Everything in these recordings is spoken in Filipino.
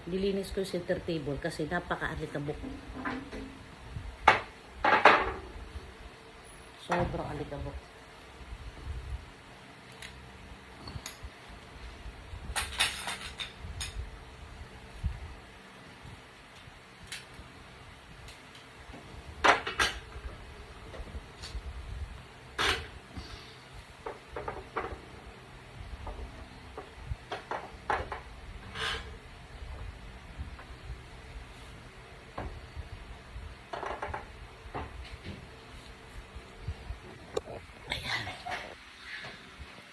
Nilinis ko yung center table kasi napaka-alikabok. Sobrang alikabok.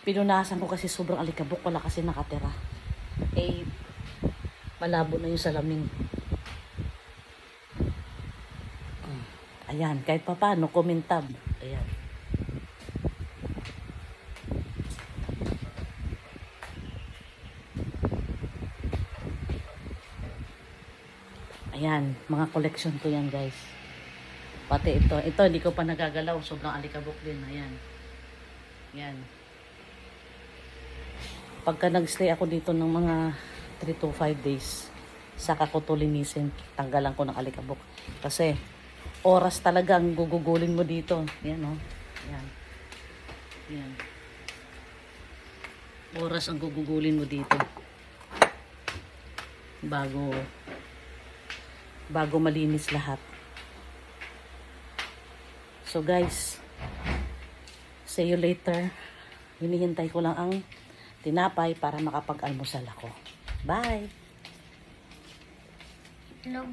Pinunasan ko kasi sobrang alikabok. Wala kasi nakatira. Eh, malabo na yung salamin. Ayan, kahit pa paano, comment tab. Ayan. Ayan, mga collection ko yan guys. Pati ito. Ito, hindi ko pa nagagalaw. Sobrang alikabok din. Ayan. Ayan. Pagka nagstay ako dito ng mga 3 to 5 days, saka ko to linisin, tanggalan ko ng alikabok. Kasi, oras talagang gugugulin mo dito. Yan o. Yan. Yan. Oras ang gugugulin mo dito. Bago malinis lahat. So guys, see you later. Hinihintay ko lang ang tinapay para makapag-almusal ako. Bye! Hello.